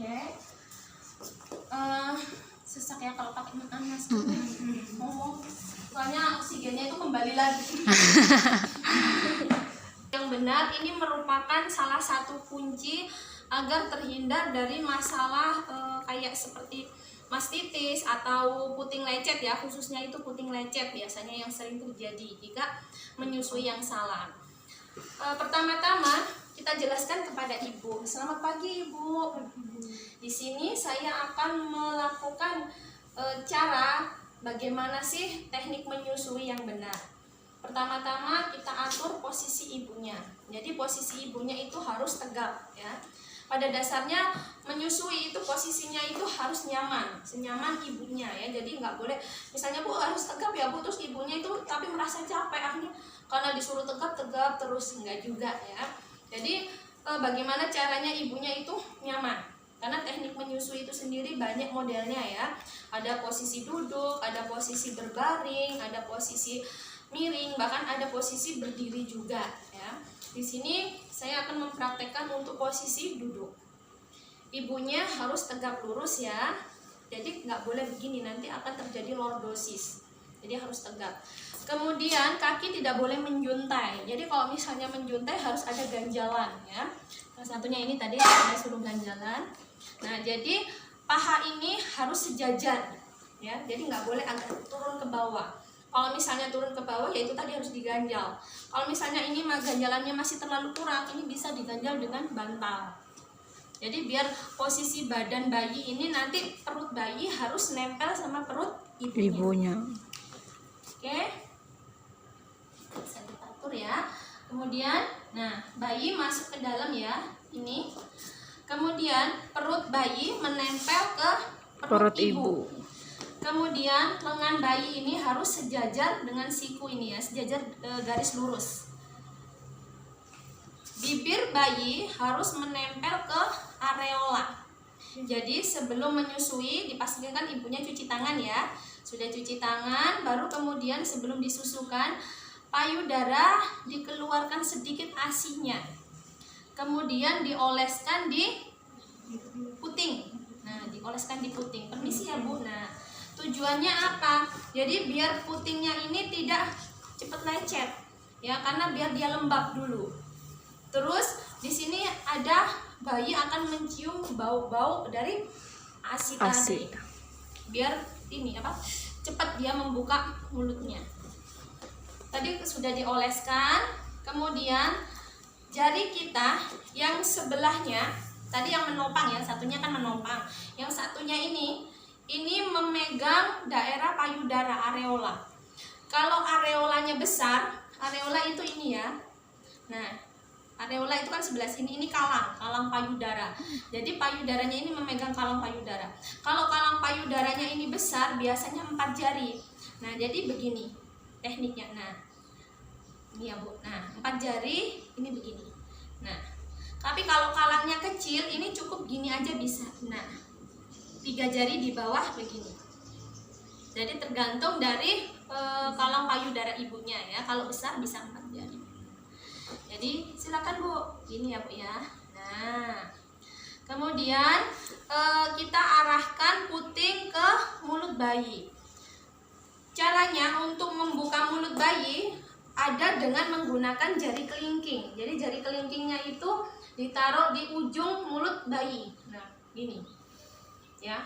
Oke. Sesak ya kalau pakai panas. Ngomong, soalnya oksigennya itu kembali lagi. Yang benar ini merupakan salah satu kunci agar terhindar dari masalah kayak seperti mastitis atau puting lecet ya, khususnya itu puting lecet biasanya yang sering terjadi jika menyusui yang salah. Pertama-tama kita jelaskan kepada ibu. Selamat pagi ibu. Di sini saya akan melakukan cara bagaimana sih teknik menyusui yang benar. Pertama-tama kita atur posisi ibunya. Jadi posisi ibunya itu harus tegap ya. Pada dasarnya menyusui itu posisinya itu harus nyaman, senyaman ibunya ya. Jadi nggak boleh misalnya bu harus tegap ya bu, terus ibunya itu tapi merasa capek akhirnya karena disuruh tegap terus, enggak juga ya. Jadi bagaimana caranya ibunya itu nyaman, karena teknik menyusui itu sendiri banyak modelnya ya. Ada posisi duduk, ada posisi berbaring, ada posisi miring, bahkan ada posisi berdiri juga ya. Di sini saya akan mempraktekkan untuk posisi duduk. Ibunya harus tegap lurus ya. Jadi nggak boleh begini, nanti akan terjadi lordosis. Jadi harus tegap. Kemudian kaki tidak boleh menjuntai. Jadi kalau misalnya menjuntai harus ada ganjalan ya. Salah satunya ini tadi saya suruh ganjalan. Nah jadi paha ini harus sejajar ya. Jadi nggak boleh agak turun ke bawah. Kalau misalnya turun ke bawah ya itu tadi harus diganjal. Kalau misalnya ini ganjalannya masih terlalu kurang, ini bisa diganjal dengan bantal. Jadi biar posisi badan bayi ini nanti perut bayi harus nempel sama perut ibunya. Oke. Bisa diatur ya. Kemudian, nah bayi masuk ke dalam ya, ini. Kemudian perut bayi menempel ke perut ibu. Kemudian lengan bayi ini harus sejajar dengan siku ini ya, sejajar garis lurus. Bibir bayi harus menempel ke areola. Jadi sebelum menyusui dipastikan ibunya cuci tangan ya. Sudah cuci tangan, baru kemudian sebelum disusukan payudara dikeluarkan sedikit ASI-nya. Kemudian dioleskan di puting. Nah, dioleskan di puting. Permisi ya Bu. Nah, tujuannya apa? Jadi biar putingnya ini tidak cepat lecet ya, karena biar dia lembab dulu. Terus di sini ada bayi akan mencium bau-bau dari ASI tadi. Biar ini apa? Cepat dia membuka mulutnya. Tadi sudah dioleskan, kemudian jari kita yang sebelahnya tadi yang menopang ya, satunya kan menopang. Yang satunya ini memegang daerah payudara areola. Kalau areolanya besar, areola itu ini ya. Nah, areola itu kan sebelah sini, ini kalang payudara. Jadi payudaranya ini memegang kalang payudara. Kalau kalang payudaranya ini besar, biasanya 4 jari. Nah, jadi begini tekniknya. Nah, ini ya Bu. Nah, 4 jari ini begini. Nah, tapi kalau kalangnya kecil, ini cukup gini aja bisa. Nah, 3 jari di bawah begini. Jadi tergantung dari kalang payudara ibunya ya. Kalau besar bisa 4 jari. Jadi silakan Bu, gini ya Bu ya. Nah, kemudian kita arahkan puting ke mulut bayi. Caranya untuk membuka mulut bayi ada dengan menggunakan jari kelingking. Jadi jari kelingkingnya itu ditaruh di ujung mulut bayi. Nah, gini. Ya,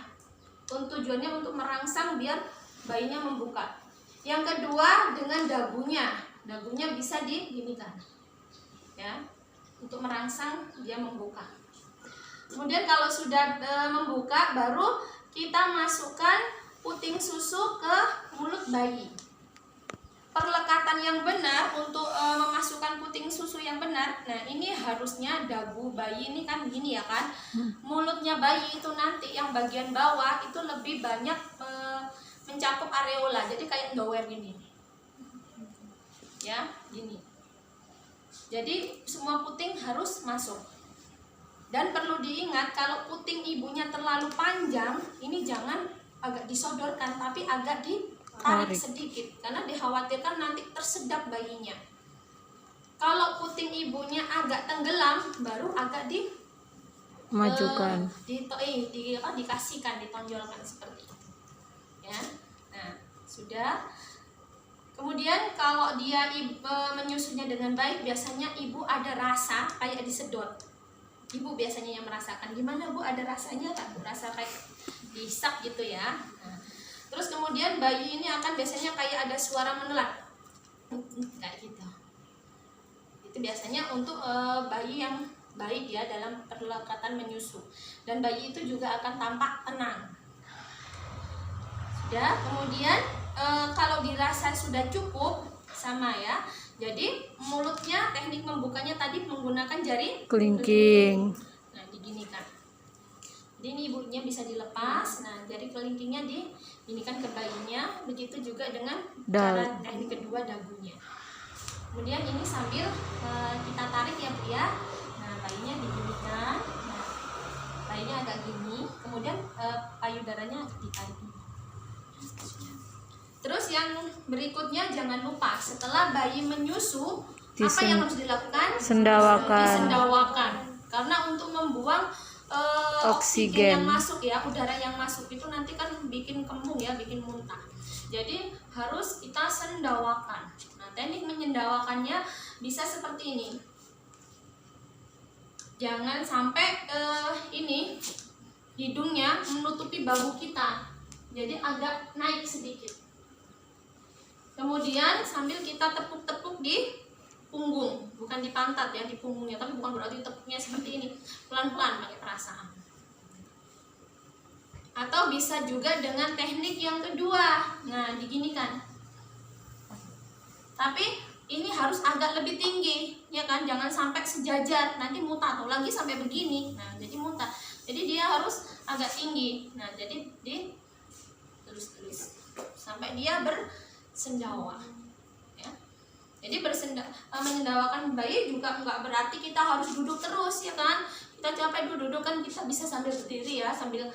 tujuannya untuk merangsang biar bayinya membuka. Yang kedua dengan dagunya bisa diginikan ya, untuk merangsang dia membuka. Kemudian kalau sudah membuka, baru kita masukkan puting susu ke mulut bayi. Perlekatan yang benar untuk memasukkan puting susu yang benar, nah ini harusnya dagu bayi ini kan gini ya kan, mulutnya bayi itu nanti yang bagian bawah itu lebih banyak mencakup areola, jadi kayak doer gini ya, gini. Jadi semua puting harus masuk. Dan perlu diingat kalau puting ibunya terlalu panjang, ini jangan agak disodorkan, tapi agak ditarik sedikit, karena dikhawatirkan nanti tersedap bayinya. Kalau puting ibunya agak tenggelam, baru agak Majukan. Dikasihkan, ditonjolkan seperti itu. Ya. Nah, sudah. Kemudian kalau dia menyusunya dengan baik, biasanya ibu ada rasa kayak disedot. Ibu biasanya yang merasakan. Gimana Bu, ada rasanya tak Bu? Rasa kayak dihisap gitu ya. Nah, terus kemudian bayi ini akan biasanya kayak ada suara menelan. Kayak gitu. Itu biasanya untuk bayi yang baik ya dalam perlekatan menyusu. Dan bayi itu juga akan tampak tenang. Sudah, kemudian kalau dirasa sudah cukup sama ya. Jadi mulutnya teknik membukanya tadi menggunakan jari Kelingking. Nah, diginikan. Jadi ini ibunya bisa dilepas. Nah, jari kelingkingnya diginikan ke bayinya. Begitu juga dengan cara teknik kedua, dagunya. Kemudian ini sambil kita tarik ya Bu ya. Nah, bayinya diginikan. Nah, bayinya agak gini. Kemudian payudaranya ditarik. Terus yang berikutnya jangan lupa setelah bayi menyusu apa yang harus dilakukan? Disendawakan. Karena untuk membuang oksigen yang masuk ya, udara yang masuk itu nanti kan bikin kembung ya, bikin muntah. Jadi harus kita sendawakan. Nah, teknik menyendawakannya bisa seperti ini. Jangan sampai ini hidungnya menutupi bahu kita. Jadi agak naik sedikit. Kemudian sambil kita tepuk-tepuk di punggung, bukan di pantat ya, di punggungnya, tapi bukan berarti tepuknya seperti ini, pelan-pelan pakai perasaan. Atau bisa juga dengan teknik yang kedua, nah diginikan. Tapi ini harus agak lebih tinggi, ya kan, jangan sampai sejajar, nanti muntah, atau lagi sampai begini, nah jadi muntah. Jadi dia harus agak tinggi, nah jadi di terus sampai dia bersendawa. Ya. Jadi menyendawakan bayi juga nggak berarti kita harus duduk terus ya kan. Kita capek duduk kan kita bisa sambil berdiri ya, sambil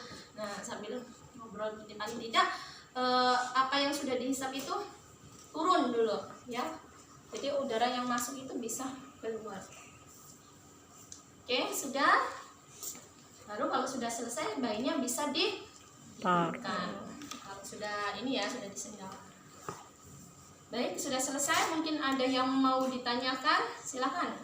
ngobrol. Paling tidak apa yang sudah dihisap itu turun dulu ya. Jadi udara yang masuk itu bisa keluar. Oke, sudah. Baru kalau sudah selesai bayinya bisa ditiupkan. Sudah ini ya, sudah disendawa. Baik, sudah selesai. Mungkin ada yang mau ditanyakan, silakan.